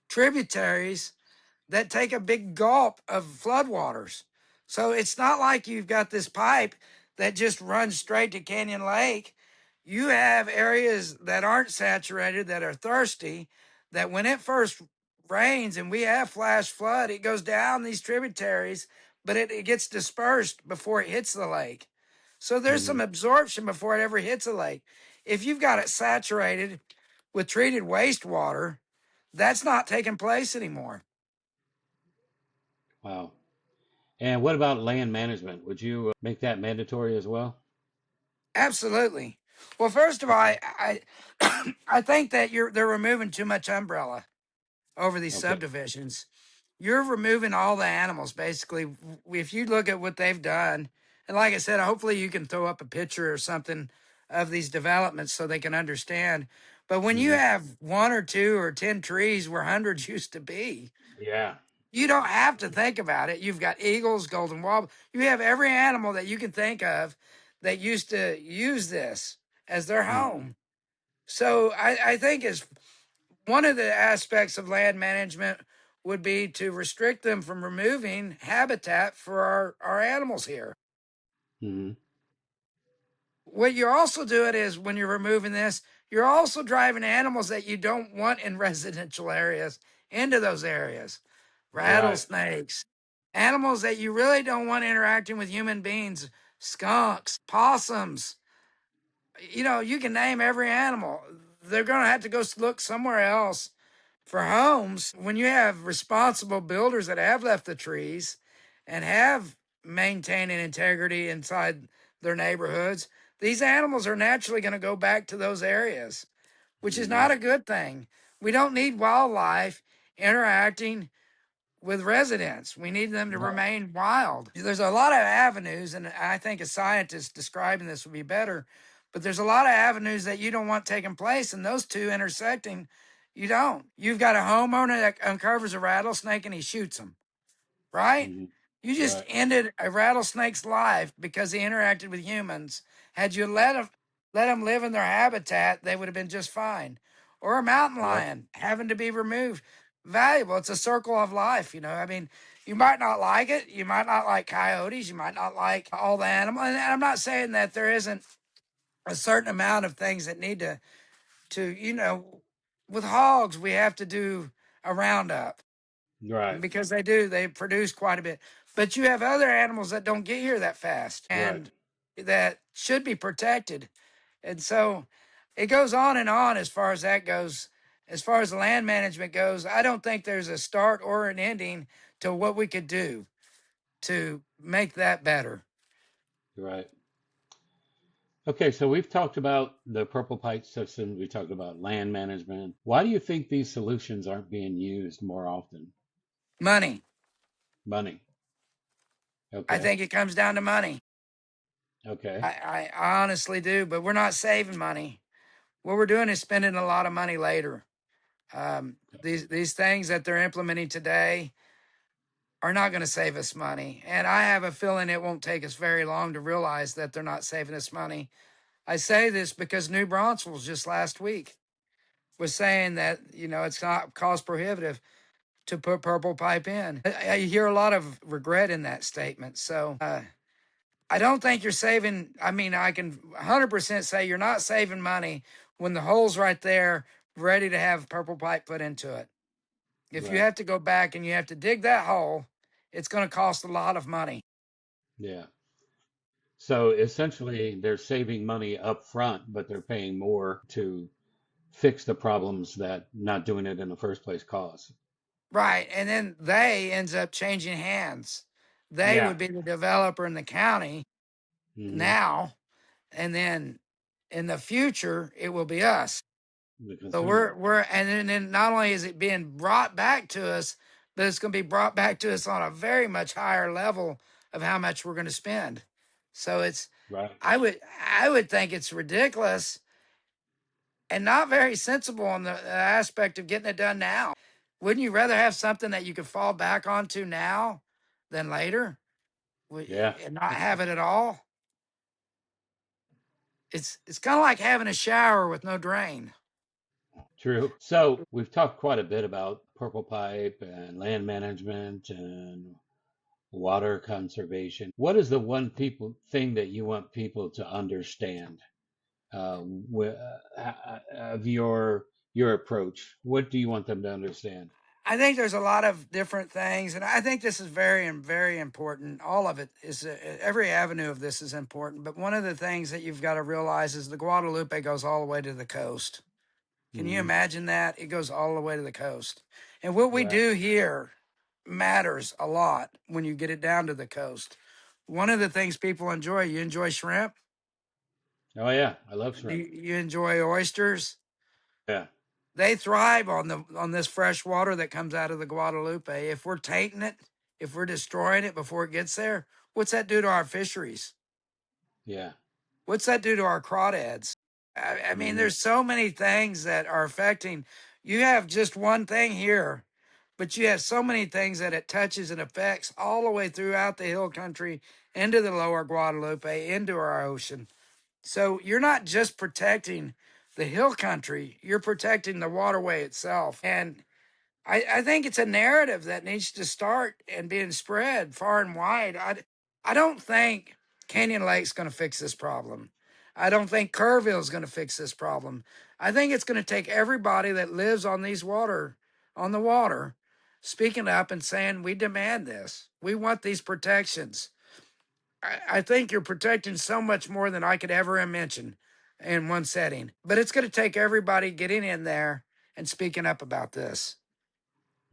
tributaries that take a big gulp of floodwaters. So it's not like you've got this pipe that just runs straight to Canyon Lake. You have areas that aren't saturated, that are thirsty, that when it first rains and we have flash flood, it goes down these tributaries, but it gets dispersed before it hits the lake. So there's Hmm. some absorption before it ever hits a lake. If you've got it saturated with treated wastewater, that's not taking place anymore. Wow. And what about land management? Would you make that mandatory as well? Absolutely. Well, first of all, Okay. I think that they're removing too much umbrella over these Okay. subdivisions. You're removing all the animals basically. If you look at what they've done, and like I said, hopefully you can throw up a picture or something of these developments so they can understand. But when you Hmm. have one or two or 10 trees where hundreds used to be, Yeah. you don't have to think about it. You've got eagles, golden wobble. You have every animal that you can think of that used to use this as their Hmm. home. So I think is one of the aspects of land management would be to restrict them from removing habitat for our animals here. Hmm. What you're also doing is when you're removing this, you're also driving animals that you don't want in residential areas into those areas. Right. Rattlesnakes, animals that you really don't want interacting with human beings, skunks, possums. You know, you can name every animal. They're going to have to go look somewhere else for homes. When you have responsible builders that have left the trees and have maintained an integrity inside their neighborhoods, these animals are naturally going to go back to those areas, which is Hmm. not a good thing. We don't need wildlife interacting with residents. We need them to Right. remain wild. There's a lot of avenues, and I think a scientist describing this would be better. But there's a lot of avenues that you don't want taking place, and those two intersecting, you don't. You've got a homeowner that uncovers a rattlesnake and he shoots him, right? Hmm. You just Right. ended a rattlesnake's life because he interacted with humans. Had you let him live in their habitat, they would have been just fine. Or a mountain Yep. lion having to be removed. Valuable. It's a circle of life, you know. I mean, you might not like it. You might not like coyotes. You might not like all the animals. And I'm not saying that there isn't a certain amount of things that need to, with hogs, we have to do a roundup Right. because they produce quite a bit. But you have other animals that don't get here that fast. Right. And that should be protected. And so it goes on and on as far as that goes. As far as land management goes, I don't think there's a start or an ending to what we could do to make that better. Right. Okay, so we've talked about the purple pipe system, we talked about land management. Why do you think these solutions aren't being used more often? Money. Money. I Okay. think it comes down to money. Okay. I honestly do, but we're not saving money. What we're doing is spending a lot of money later. These things that they're implementing today are not going to save us money. And I have a feeling it won't take us very long to realize that they're not saving us money. I say this because New Braunfels just last week was saying that, it's not cost prohibitive to put purple pipe in. I hear a lot of regret in that statement. So I don't think you're saving. I mean, I can 100% say you're not saving money when the hole's right there, ready to have purple pipe put into it. If you Right. have to go back and you have to dig that hole, it's going to cost a lot of money. Yeah. So essentially, they're saving money up front, but they're paying more to fix the problems that not doing it in the first place cause. Right. And then they ends up changing hands. They Yeah. would be the developer in the county Hmm. now. And then in the future, it will be us. The So consumer. and then not only is it being brought back to us, but it's going to be brought back to us on a very much higher level of how much we're going to spend. So Right. I would think it's ridiculous and not very sensible on the aspect of getting it done now. Wouldn't you rather have something that you could fall back onto now than later Yeah. and not have it at all? It's kind of like having a shower with no drain. True. So we've talked quite a bit about purple pipe and land management and water conservation. What is the one people thing that you want people to understand of your approach? What do you want them to understand? I think there's a lot of different things, and I think this is very, very important. All of it is every avenue of this is important. But one of the things that you've got to realize is the Guadalupe goes all the way to the coast. Can you Hmm. imagine that? It goes all the way to the coast. And what we Right. do here matters a lot when you get it down to the coast. One of the things people enjoy, you enjoy shrimp, Oh yeah, I love do shrimp. you enjoy oysters? Yeah. They thrive on this fresh water that comes out of the Guadalupe. If we're tainting it, if we're destroying it before it gets there, what's that do to our fisheries? Yeah. What's that do to our crawdads? I mean, Hmm. there's so many things that are affecting. You have just one thing here, but you have so many things that it touches and affects all the way throughout the hill country, into the lower Guadalupe, into our ocean. So you're not just protecting the hill country, you're protecting the waterway itself. And I think it's a narrative that needs to start and being spread far and wide. I don't think Canyon Lake's going to fix this problem. I don't think Kerrville's going to fix this problem. I think it's going to take everybody that lives on on the water, speaking up and saying, we demand this. We want these protections. I think you're protecting so much more than I could ever mention in one setting. But it's going to take everybody getting in there and speaking up about this.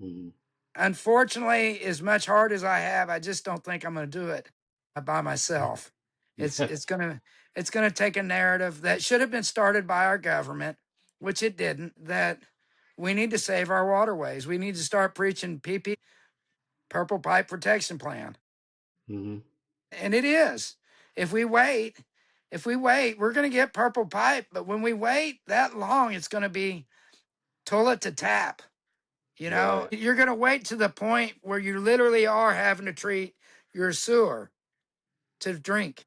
Hmm. Unfortunately, as much heart as I have, I just don't think I'm going to do it by myself. It's Yeah. it's gonna it's gonna take a narrative that should have been started by our government, which it didn't. That we need to save our waterways. We need to start preaching Purple Pipe Protection Plan, Hmm. and it is. If we wait, we're going to get purple pipe. But when we wait that long, it's going to be toilet to tap. Right. You're going to wait to the point where you literally are having to treat your sewer to drink.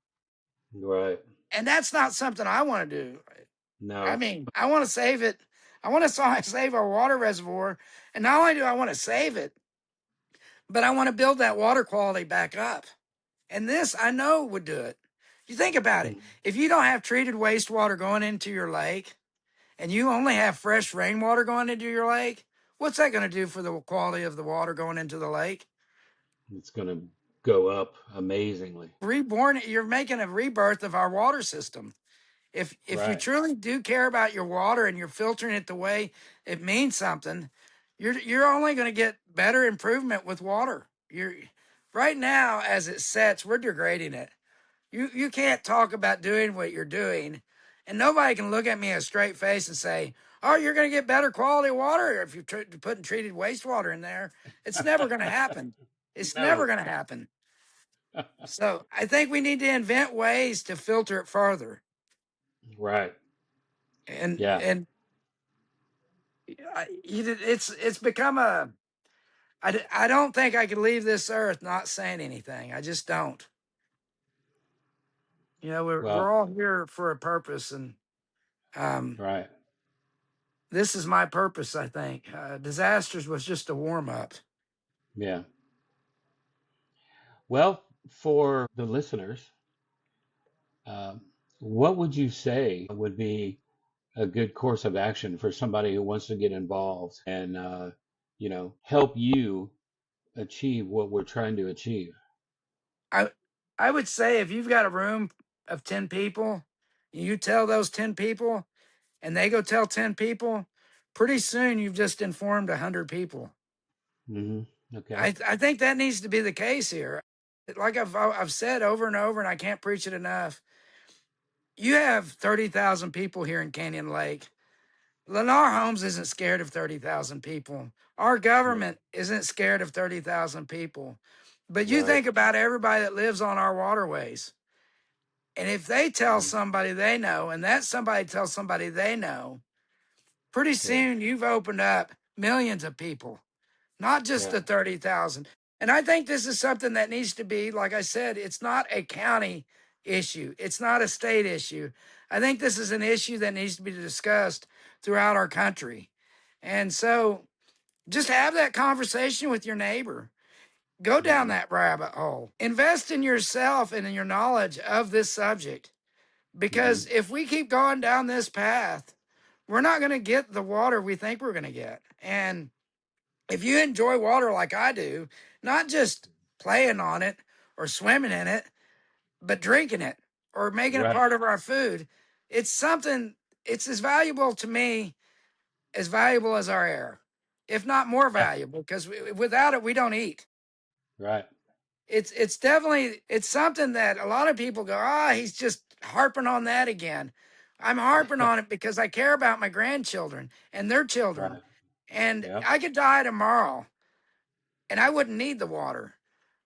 Right. And that's not something I want to do. I No. mean, I want to save it. I want to save our water reservoir. And not only do I want to save it, but I want to build that water quality back up. And this I know would do it. You think about it. Mhm. If you don't have treated wastewater going into your lake and you only have fresh rainwater going into your lake, what's that going to do for the quality of the water going into the lake? It's gonna. go up amazingly. Reborn, you're making a rebirth of our water system. If you Right. truly do care about your water and you're filtering it the way it means something, you're only going to get better improvement with water. You're right now as it sets, we're degrading it. You can't talk about doing what you're doing, and nobody can look at me a straight face and say, "Oh, you're going to get better quality water if you're putting treated wastewater in there." It's never going to happen. It's never No. going to happen. So I think we need to invent ways to filter it further. Right. And Yeah. and it's become a I don't think I could leave this earth not saying anything. I just don't. We're Well, all here for a purpose, and um, right. this is my purpose. I think disasters was just a warm up. Yeah. Well, for the listeners, um, what would you say would be a good course of action for somebody who wants to get involved and, help you achieve what we're trying to achieve? I I would say if you've got a room of 10 people, you tell those 10 people, and they go tell 10 people. Pretty soon, you've just informed 100 people. Hmm. Okay. I think that needs to be the case here. Like I've said over and over, and I can't preach it enough. You have 30,000 people here in Canyon Lake. Lennar Homes isn't scared of 30,000 people. Our No. government isn't scared of 30,000 people. But you Right. think about everybody that lives on our waterways. And if they tell Hmm. somebody they know, and that somebody tells somebody they know, pretty Yeah. soon you've opened up millions of people, not just Yeah. the 30,000. And I think this is something that needs to be, like I said, it's not a county issue, it's not a state issue. I think this is an issue that needs to be discussed throughout our country. And so just have that conversation with your neighbor. Go down Hmm. that rabbit hole. Invest in yourself and in your knowledge of this subject. Hmm. Because if we keep going down this path, we're not going to get the water we think we're going to get. And if you enjoy water like I do, not just playing on it or swimming in it, but drinking it or making it Right. part of our food, it's something, it's as valuable to me, as valuable as our air, if not more Yeah. valuable, because without it, we don't eat. Right. It's definitely, it's something that a lot of people go, he's just harping on that again. I'm harping on it because I care about my grandchildren and their children. Right. And Yeah. I could die tomorrow and I wouldn't need the water,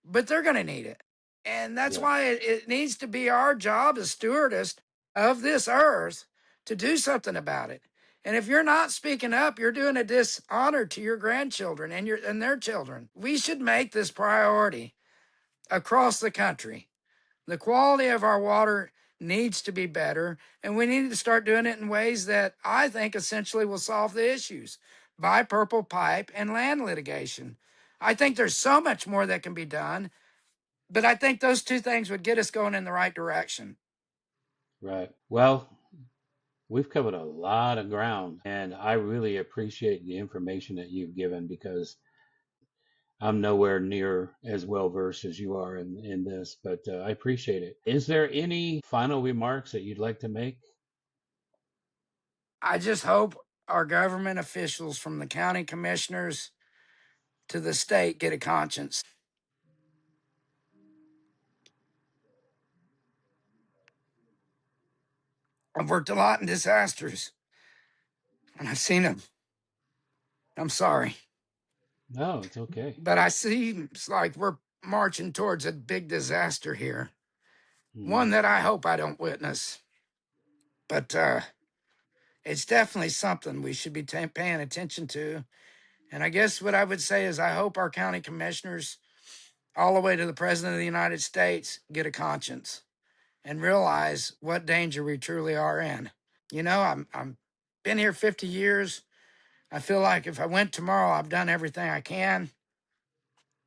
but they're going to need it. And that's Yeah. why it needs to be our job as stewardess of this earth to do something about it. And if you're not speaking up, you're doing a dishonor to your grandchildren and their children. We should make this priority across the country. The quality of our water needs to be better, and we need to start doing it in ways that I think essentially will solve the issues by purple pipe and land litigation. I think there's so much more that can be done, but I think those two things would get us going in the right direction. Right. Well, we've covered a lot of ground, and I really appreciate the information that you've given because I'm nowhere near as well versed as you are in this, but I appreciate it. Is there any final remarks that you'd like to make? I just hope our government officials from the county commissioners to the state get a conscience. I've worked a lot in disasters and I've seen them. I'm sorry. No, it's okay. But I see it's like we're marching towards a big disaster here, Hmm. one that I hope I don't witness. But it's definitely something we should be paying attention to. And I guess what I would say is I hope our county commissioners, all the way to the President of the United States, get a conscience and realize what danger we truly are in. I'm been here 50 years. I feel like if I went tomorrow, I've done everything I can.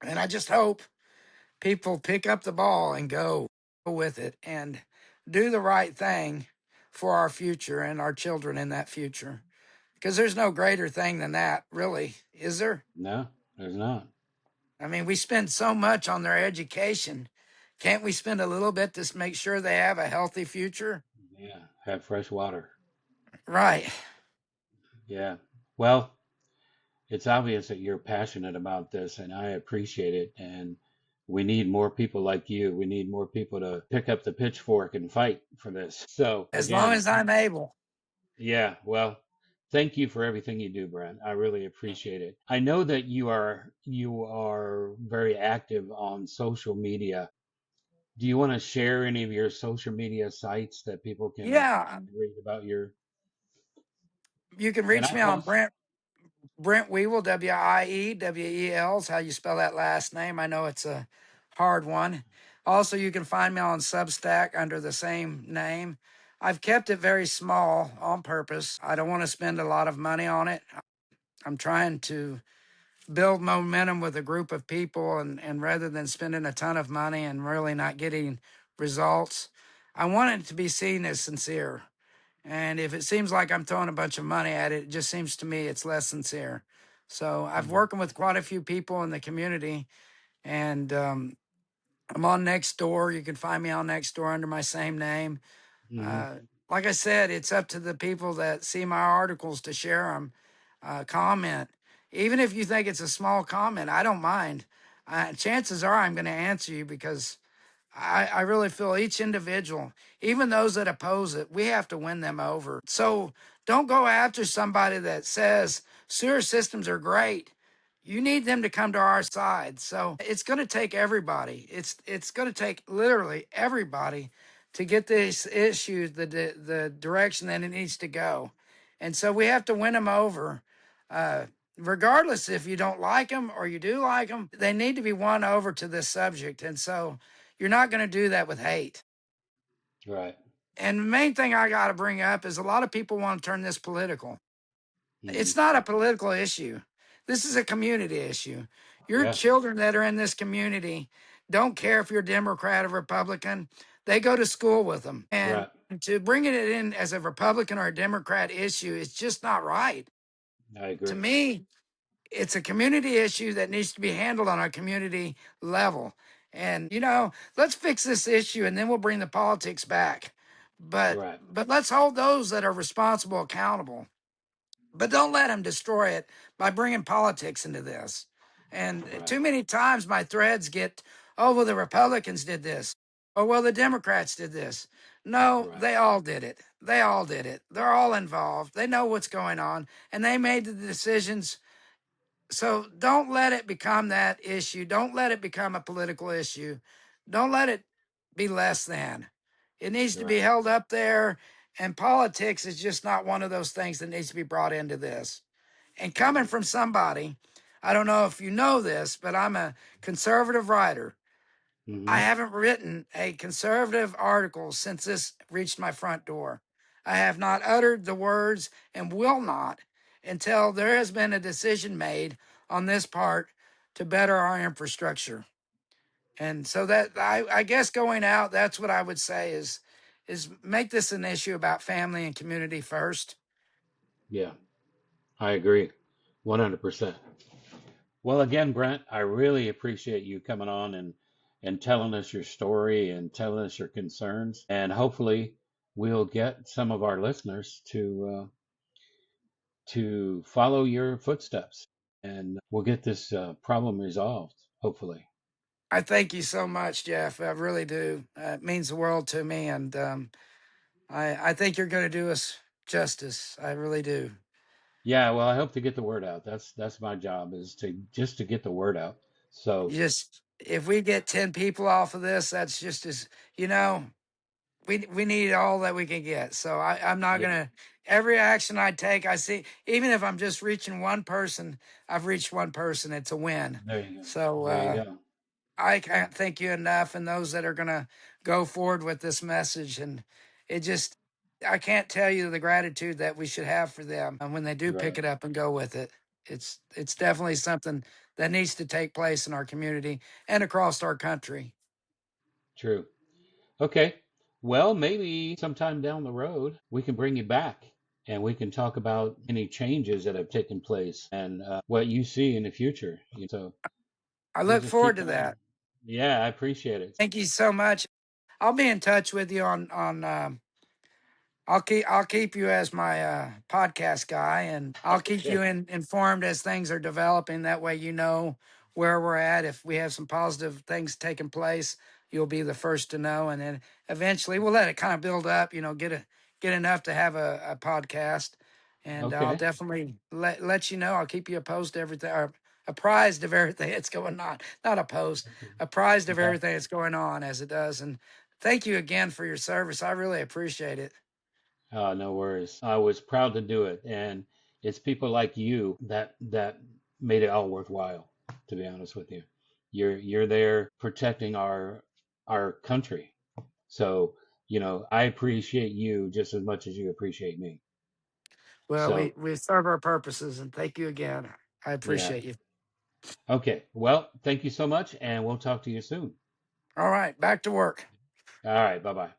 And I just hope people pick up the ball and go with it and do the right thing for our future and our children in that future. Because there's no greater thing than that, really, is there? No, there's not. I mean, we spend so much on their education. Can't we spend a little bit to make sure they have a healthy future? Yeah, have fresh water. Right. Yeah. Well, it's obvious that you're passionate about this, and I appreciate it. And we need more people like you. We need more people to pick up the pitchfork and fight for this. So, As long again, as I'm able. yeah, well, thank you for everything you do, Brent. I really appreciate it. I know that you are very active on social media. Do you want to share any of your social media sites that people can Yeah. read about your? You can And reach I me on post. Brent Wiewel, Wiewel, is how you spell that last name. I know it's a hard one. Also, you can find me on Substack under the same name. I've kept it very small on purpose. I don't want to spend a lot of money on it. I'm trying to build momentum with a group of people, and rather than spending a ton of money and really not getting results, I want it to be seen as sincere. And if it seems like I'm throwing a bunch of money at it, it just seems to me it's less sincere. So I've Hmm. working with quite a few people in the community, and I'm on Nextdoor. You can find me on Nextdoor under my same name. Hmm. Uh, like I said, it's up to the people that see my articles to share them, comment. Even if you think it's a small comment, I don't mind. Chances are I'm going to answer you because I really feel each individual, even those that oppose it, we have to win them over. So don't go after somebody that says sewer systems are great. You need them to come to our side. So it's going to take everybody. It's going to take literally everybody to get this issue the direction that it needs to go. And so we have to win them over. Regardless if you don't like them or you do like them, they need to be won over to this subject. And so you're not going to do that with hate. Right. And the main thing I got to bring up is a lot of people want to turn this political. Hmm. It's not a political issue. This is a community issue. Your Yeah. children that are in this community don't care if you're Democrat or Republican. They go to school with them. And Right. to bring it in as a Republican or a Democrat issue is just not right. I To agree. me, it's a community issue that needs to be handled on a community level. And let's fix this issue and then we'll bring the politics back. But Right. but let's hold those that are responsible accountable. But don't let them destroy it by bringing politics into this. And Right. too many times my threads get, oh, well, the Republicans did this. Oh, well, the Democrats did this. No, Right. they all did it. They all did it. They're all involved. They know what's going on and they made the decisions. So don't let it become that issue. Don't let it become a political issue. Don't let it be less than. It needs to be Right. held up there. And politics is just not one of those things that needs to be brought into this. And coming Right. from somebody, I don't know if you know this, but I'm a conservative writer. I Hmm. haven't written a conservative article since this reached my front door. I have not uttered the words and will not until there has been a decision made on this part to better our infrastructure. And so that I guess going out, that's what I would say is make this an issue about family and community first. Yeah. I agree. 100%. Well, again, Brent, I really appreciate you coming on and telling us your story and telling us your concerns. And hopefully, we'll get some of our listeners to follow your footsteps, and we'll get this problem resolved. Hopefully. I thank you so much, Jeff. I really do. It means the world to me, and I think you're going to do us justice. I really do. Yeah. Well, I hope to get the word out. That's my job, is to just to get the word out. You So just if we get 10 people off of this, that's just as you know. We need all that we can get. So I'm not yeah, gonna every action I take, I see even if I'm just reaching one person, I've reached one person. It's a win. there you go. So There you go. I can't thank you enough, and those that are going to go forward with this message. And it just, I can't tell you the gratitude that we should have for them and when they do pick Right. it up and go with it. It's definitely something that needs to take place in our community and across our country. True. Okay. Well, maybe sometime down the road, we can bring you back and we can talk about any changes that have taken place and what you see in the future. So, I We'll look just keep forward to that. going. Yeah, I appreciate it. Thank you so much. I'll be in touch with you on I'll keep you as my podcast guy, and I'll keep you Okay. informed as things are developing. That way, you know where we're at. If we have some positive things taking place, you'll be the first to know, and then eventually we'll let it kind of build up. Get enough to have a podcast, and I'll Okay. definitely let you know. I'll keep you opposed to everything, or apprised of everything that's going on. Not opposed, apprised of Yeah. everything that's going on as it does. And thank you again for your service. I really appreciate it. No worries. I was proud to do it, and it's people like you that made it all worthwhile. To be honest with you, you're there protecting our country. So, I appreciate you just as much as you appreciate me. Well, we, So, we serve our purposes, and thank you again. I yeah. appreciate you. Okay. Well, thank you so much, and we'll talk to you soon. All right, back to work. All right. Bye bye.